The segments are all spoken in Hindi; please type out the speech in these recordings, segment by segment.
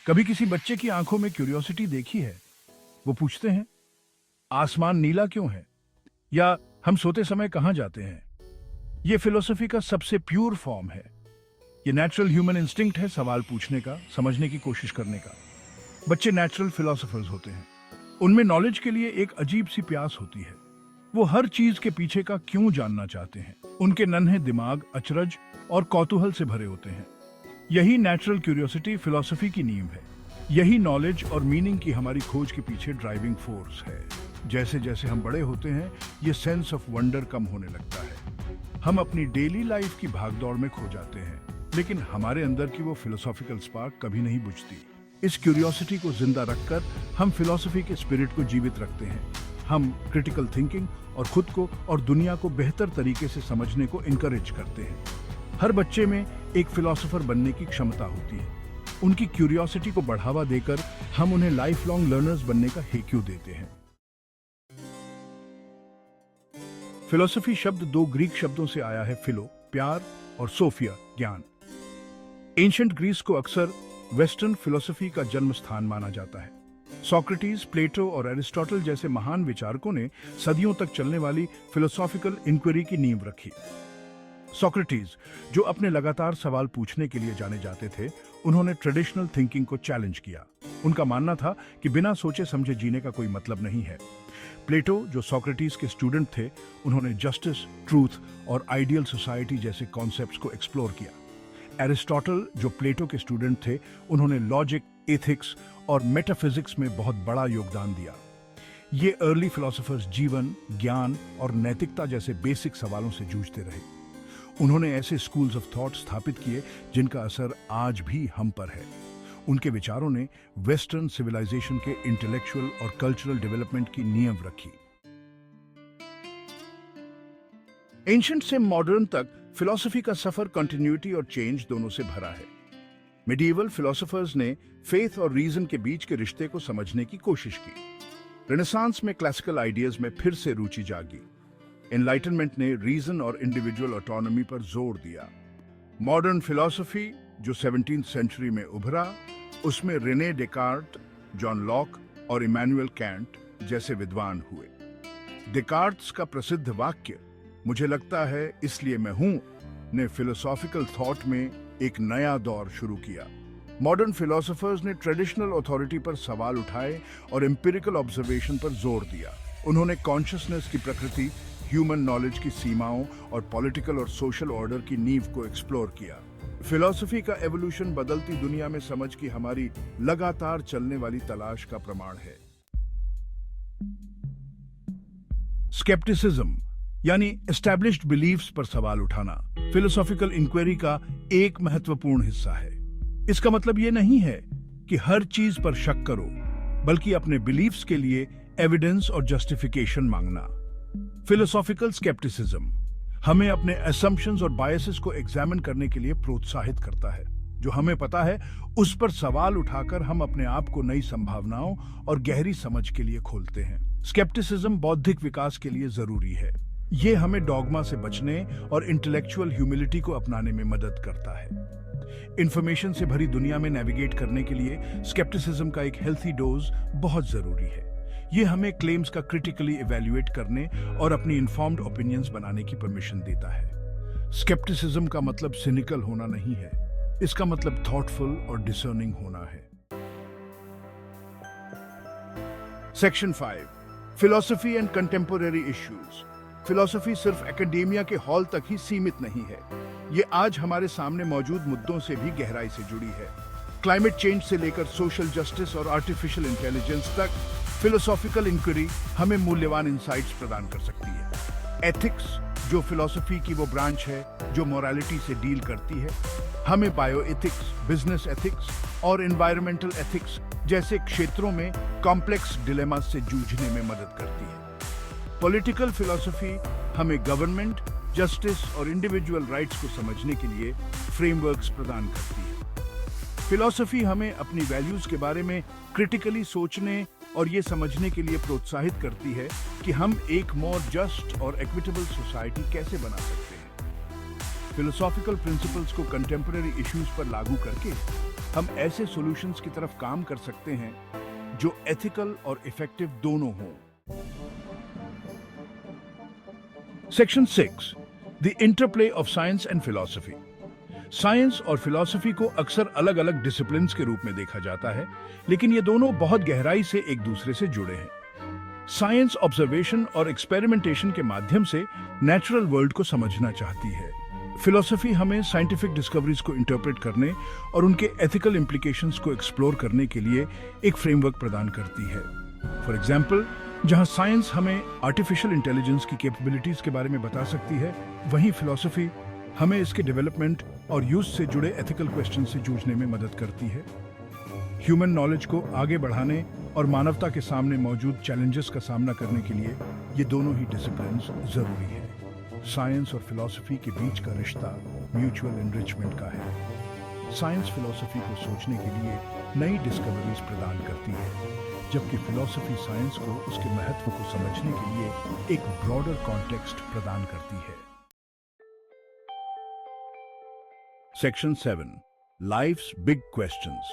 कभी किसी बच्चे की आंखों में क्यूरियोसिटी देखी है? वो पूछते हैं, आसमान नीला क्यों है? या हम सोते समय कहां जाते हैं? ये फिलोसफी का सबसे प्योर फॉर्म है। ये नेचुरल ह्यूमन इंस्टिंक्ट है, सवाल पूछने का, समझने की कोशिश करने का। बच्चे नेचुरल फिलोसोफर्स होते हैं। उनमें नॉलेज के लिए एक अजीब सी प्यास होती है। वो हर चीज के पीछे का क्यों जानना चाहते हैं। उनके नन्हे दिमाग अचरज और कौतूहल से भरे होते हैं। यही नेचुरल क्यूरियोसिटी फिलॉसफी की नींव है। यही नॉलेज और मीनिंग की हमारी खोज के पीछे ड्राइविंग फोर्स है। जैसे जैसे हम बड़े होते हैं, ये सेंस ऑफ वंडर कम होने लगता है। हम अपनी डेली लाइफ की भागदौड़ में खो जाते हैं, लेकिन हमारे अंदर की वो फिलोसॉफिकल स्पार्क कभी नहीं बुझती। इस क्यूरियोसिटी को जिंदा रखकर हम फिलॉसफी के स्पिरिट को जीवित रखते हैं। हम क्रिटिकल थिंकिंग और खुद को और दुनिया को बेहतर तरीके से समझने को इनकरेज करते हैं। हर बच्चे में एक फिलोसोफर बनने की क्षमता होती है। उनकी क्यूरियोसिटी को बढ़ावा देकर हम उन्हें लाइफ लॉन्ग लर्नर्स बनने का हेक्यू देते हैं। फिलोसफी शब्द दो ग्रीक शब्दों से आया है, फिलो प्यार और सोफिया ज्ञान। एंशिएंट ग्रीस को अक्सर वेस्टर्न फिलोसफी का जन्म स्थान माना जाता है। सोक्रेटिस, प्लेटो और एरिस्टोटल जैसे महान विचारकों ने सदियों तक चलने वाली फिलोसॉफिकल इंक्वायरी की नींव रखी। सोक्रेटिस, जो अपने लगातार सवाल पूछने के लिए जाने जाते थे, उन्होंने ट्रेडिशनल थिंकिंग को चैलेंज किया। उनका मानना था कि बिना सोचे समझे जीने का कोई मतलब नहीं है। प्लेटो, जो सोक्रेटिस के स्टूडेंट थे, उन्होंने जस्टिस, ट्रूथ और आइडियल सोसाइटी जैसे कॉन्सेप्ट्स को एक्सप्लोर किया। एरिस्टोटल, जो प्लेटो के स्टूडेंट थे, उन्होंने लॉजिक, एथिक्स और मेटाफिजिक्स में बहुत बड़ा योगदान दिया। ये अर्ली फिलोसोफर्स जीवन, ज्ञान और नैतिकता जैसे बेसिक सवालों से जूझते रहे। उन्होंने ऐसे स्कूल्स ऑफ थॉट स्थापित किए जिनका असर आज भी हम पर है। उनके विचारों ने वेस्टर्न सिविलाइजेशन के इंटेलेक्चुअल और कल्चरल डेवलपमेंट की नींव रखी। एंशिएंट से मॉडर्न तक फिलॉसफी का सफर कंटिन्यूटी और चेंज दोनों से भरा है। मिडिवल फिलोसोफर्स ने फेथ और रीजन के बीच के रिश्ते को समझने की कोशिश की। रेनेसांस में क्लासिकल आइडियाज में फिर से रुचि जागी। एनलाइटनमेंट ने रीजन और इंडिविजुअल ऑटोनॉमी पर जोर दिया। मॉडर्न फिलॉसफी जो 17वीं सेंचुरी में उभरा, उसमें रेने डेकार्ट, जॉन लॉक और इमैनुअल कैंट जैसे विद्वान हुए। डेकार्ट्स का प्रसिद्ध वाक्य, मुझे लगता है इसलिए मैं हूं, ने फिलोसॉफिकल थॉट में एक नया दौर शुरू किया। मॉडर्न फिलोसोफर्स ने ट्रेडिशनल अथॉरिटी पर सवाल उठाए और एम्पिरिकल ऑब्जर्वेशन पर जोर दिया। उन्होंने कॉन्शियसनेस की प्रकृति, ह्यूमन नॉलेज की सीमाओं और पॉलिटिकल और सोशल ऑर्डर की नींव को एक्सप्लोर किया। फिलॉसफी का एवोल्यूशन बदलती दुनिया में समझ की हमारी लगातार चलने वाली तलाश का प्रमाण है। स्केप्टिसिज्म यानी एस्टैब्लिश्ड बिलीफ्स पर सवाल उठाना फिलोसॉफिकल इंक्वायरी का एक महत्वपूर्ण हिस्सा है। इसका मतलब यह नहीं है कि हर चीज पर शक करो, बल्कि अपने बिलीफ्स के लिए एविडेंस और जस्टिफिकेशन मांगना। फिलोसॉफिकल स्केप्टिसिज्म हमें अपने असम्पशंस और बायसेस को एग्जामिन करने के लिए प्रोत्साहित करता है। जो हमें पता है उस पर सवाल उठाकर हम अपने आप को नई संभावनाओं और गहरी समझ के लिए खोलते हैं। स्केप्टिसिज्म बौद्धिक विकास के लिए जरूरी है। ये हमें डॉगमा से बचने और इंटेलेक्चुअल ह्यूमिलिटी को अपनाने में मदद करता है। इंफॉर्मेशन से भरी दुनिया में नेविगेट करने के लिए स्केप्टिसिज्म का एक हेल्थी डोज बहुत जरूरी है। ये हमें क्लेम्स का क्रिटिकली इवैल्यूएट करने और अपनी इन्फॉर्म्ड ओपिनियंस बनाने की परमिशन देता है। स्केप्टिसिज्म का मतलब सिनिकल होना नहीं है, इसका मतलब थॉटफुल और डिसर्निंग होना है। Section 5, philosophy and contemporary issues. Philosophy सिर्फ एकेडेमिया के हॉल तक ही सीमित नहीं है, ये आज हमारे सामने मौजूद मुद्दों से भी गहराई से जुड़ी है। क्लाइमेट चेंज से लेकर सोशल जस्टिस और आर्टिफिशियल इंटेलिजेंस तक फिलोसॉफिकल इंक्वायरी हमें मूल्यवान इंसाइट्स प्रदान कर सकती है। एथिक्स, जो फिलॉसफी की वो ब्रांच है जो मोरालिटी से डील करती है, हमें बायो एथिक्स, बिजनेस एथिक्स और एनवायरमेंटल एथिक्स जैसे क्षेत्रों में कॉम्प्लेक्स डिलेमास से जूझने में मदद करती है। पॉलिटिकल फिलॉसफी हमें गवर्नमेंट, जस्टिस और इंडिविजुअल राइट्स को समझने के लिए फ्रेमवर्क्स प्रदान करती है। फिलॉसफी हमें अपनी वैल्यूज के बारे में क्रिटिकली सोचने और ये समझने के लिए प्रोत्साहित करती है कि हम एक मोर जस्ट और इक्विटेबल सोसाइटी कैसे बना सकते हैं। फिलोसॉफिकल प्रिंसिपल्स को कंटेम्पररी इश्यूज पर लागू करके हम ऐसे सॉल्यूशंस की तरफ काम कर सकते हैं जो एथिकल और इफेक्टिव दोनों हों। Section 6, the interplay of science and philosophy. Science और फिलॉसफी को अक्सर अलग अलग डिसिप्लिन्स के रूप में देखा जाता है, लेकिन ये दोनों बहुत गहराई से एक दूसरे से जुड़े हैं। साइंस ऑब्जर्वेशन और एक्सपेरिमेंटेशन के माध्यम से नेचुरल वर्ल्ड को समझना चाहती है। फिलॉसफी हमें साइंटिफिक डिस्कवरीज को इंटरप्रेट करने और उनके एथिकल इम्प्लीकेशंस को एक्सप्लोर करने के लिए एक फ्रेमवर्क प्रदान करती है। फॉर एग्जाम्पल, जहां साइंस हमें आर्टिफिशियल इंटेलिजेंस की कैपेबिलिटीज के बारे में बता सकती है, वहीं फिलॉसफी हमें इसके डेवलपमेंट और यूज से जुड़े एथिकल क्वेश्चन से जूझने में मदद करती है। ह्यूमन नॉलेज को आगे बढ़ाने और मानवता के सामने मौजूद चैलेंजेस का सामना करने के लिए ये दोनों ही डिसिप्लिन्स जरूरी है। साइंस और फिलॉसफी के बीच का रिश्ता म्यूचुअल एनरिचमेंट का है। साइंस फिलॉसफी को सोचने के लिए नई डिस्कवरीज प्रदान करती है, जबकि फिलॉसफी साइंस को उसके महत्व को समझने के लिए एक ब्रॉडर कॉन्टेक्स्ट प्रदान करती है। Section 7, life's big questions,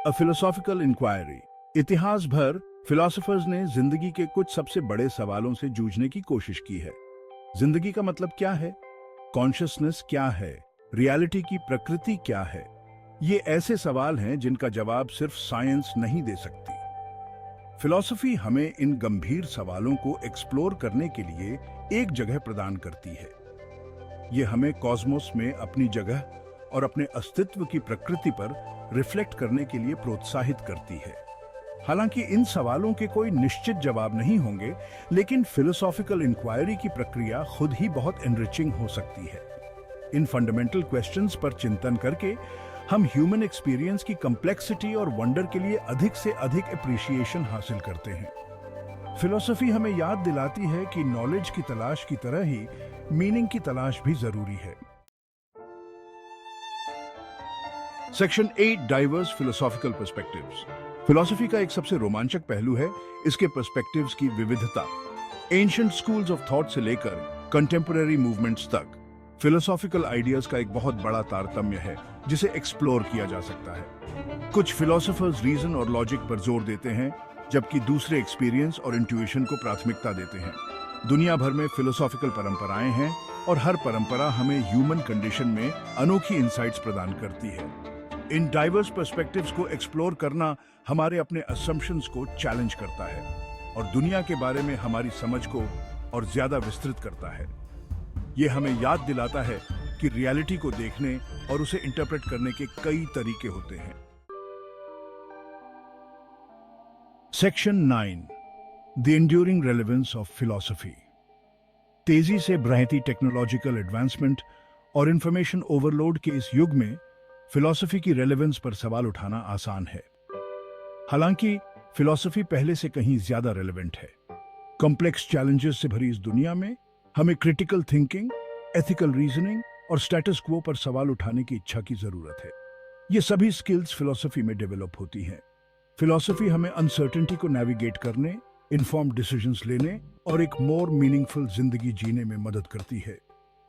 a philosophical inquiry. इतिहास भर फिलोसोफर्स ने जिंदगी के कुछ सबसे बड़े सवालों से जूझने की कोशिश की है। जिंदगी का मतलब क्या है? कॉन्शियसनेस क्या है? रियलिटी की प्रकृति क्या है? ये ऐसे सवाल हैं जिनका जवाब सिर्फ साइंस नहीं दे सकती। फिलॉसफी हमें इन गंभीर सवालों को एक्सप्लोर करने के लिए एक जगह प्रदान करती है। ये हमें कॉस्मोस में अपनी जगह और अपने अस्तित्व की प्रकृति पर रिफ्लेक्ट करने के लिए प्रोत्साहित करती है। हालांकि इन सवालों के कोई निश्चित जवाब नहीं होंगे, लेकिन फिलोसॉफिकल इंक्वायरी की प्रक्रिया खुद ही बहुत एनरिचिंग हो सकती है। इन फंडामेंटल क्वेश्चंस पर चिंतन करके हम ह्यूमन एक्सपीरियंस की कॉम्प्लेक्सिटी और वंडर के लिए अधिक से अधिक एप्रिसिएशन हासिल करते हैं। फिलोसफी हमें याद दिलाती है कि नॉलेज की तलाश की तरह ही मीनिंग की तलाश भी जरूरी है। Section 8, diverse philosophical perspectives. Philosophy का एक सबसे रोमांचक पहलू है इसके पर्सपेक्टिव्स की विविधता। एंशिएंट स्कूल्स ऑफ थॉट से लेकर कंटेम्पररी मूवमेंट्स तक फिलोसॉफिकल आइडियाज का एक बहुत बड़ा तारतम्य है जिसे एक्सप्लोर किया जा सकता है। कुछ फिलोसोफर्स रीजन और लॉजिक पर जोर देते हैं, जबकि दूसरे एक्सपीरियंस और इंट्यूशन को प्राथमिकता देते हैं। दुनिया भर में फिलोसॉफिकल परंपराएं हैं और हर परंपरा हमें ह्यूमन कंडीशन में अनोखी इंसाइट्स प्रदान करती है। इन डाइवर्स पर्सपेक्टिव्स को एक्सप्लोर करना हमारे अपने असम्पशंस को चैलेंज करता है और दुनिया के बारे में हमारी समझ को और ज्यादा विस्तृत करता है। यह हमें याद दिलाता है कि रियलिटी को देखने और उसे इंटरप्रेट करने के कई तरीके होते हैं। Section 9, the enduring relevance of philosophy. तेजी से बढ़ती टेक्नोलॉजिकल एडवांसमेंट और इंफॉर्मेशन ओवरलोड के इस युग में फिलॉसफी की रेलेवेंस पर सवाल उठाना आसान है। हालांकि फिलॉसफी पहले से कहीं ज्यादा रेलेवेंट है। कॉम्प्लेक्स चैलेंजेस से भरी इस दुनिया में हमें क्रिटिकल थिंकिंग, एथिकल रीजनिंग और स्टेटस क्वो पर सवाल उठाने की इच्छा की जरूरत है। ये सभी स्किल्स फिलॉसफी में डेवलप होती हैं। फिलॉसफी हमें अनसर्टेनिटी को नेविगेट करने, इन्फॉर्म्ड डिसीजंस लेने और एक मोर मीनिंगफुल जिंदगी जीने में मदद करती है।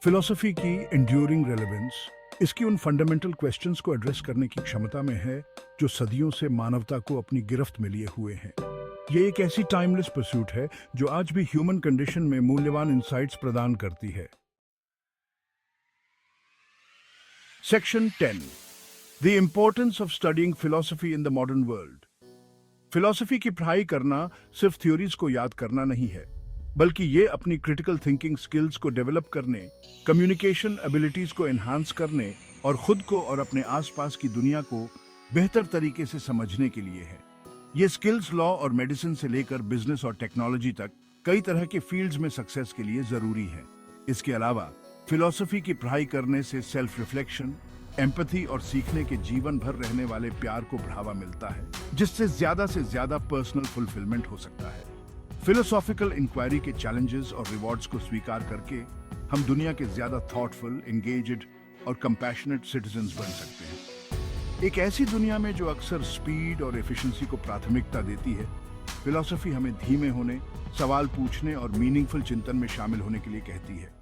फिलॉसफी की एंड्यूरिंग रेलेवेंस इसकी उन फंडामेंटल क्वेश्चंस को एड्रेस करने की क्षमता में है जो सदियों से मानवता को अपनी गिरफ्त में लिए हुए हैं। ये एक ऐसी टाइमलेस परस्यूट है जो आज भी ह्यूमन कंडीशन में मूल्यवान इंसाइट्स प्रदान करती है। Section 10, the importance of studying philosophy in the modern world. Philosophy की पढ़ाई करना सिर्फ थ्योरीज को याद करना नहीं है, बल्कि ये अपनी क्रिटिकल थिंकिंग स्किल्स को डेवलप करने, कम्युनिकेशन एबिलिटीज को एनहांस करने और खुद को और अपने आसपास की दुनिया को बेहतर तरीके से समझने के लिए है। ये स्किल्स लॉ और मेडिसिन से लेकर बिजनेस और टेक्नोलॉजी तक कई तरह के फील्ड्स में सक्सेस के लिए जरूरी है। इसके अलावा फिलॉसफी की पढ़ाई करने से सेल्फ रिफ्लेक्शन, एम्पैथी और सीखने के जीवन भर रहने वाले प्यार को बढ़ावा मिलता है, जिससे ज्यादा पर्सनल फुलफिलमेंट हो सकता है। फिलोसॉफिकल इंक्वायरी के चैलेंजेस और रिवॉर्ड्स को स्वीकार करके हम दुनिया के ज्यादा थॉटफुल, एंगेज्ड और कंपैशनेट सिटीजन्स बन सकते हैं। एक ऐसी दुनिया में जो अक्सर स्पीड और एफिशिएंसी को प्राथमिकता देती है, फिलॉसफी हमें धीमे होने, सवाल पूछने और मीनिंगफुल चिंतन में शामिल होने के लिए कहती है।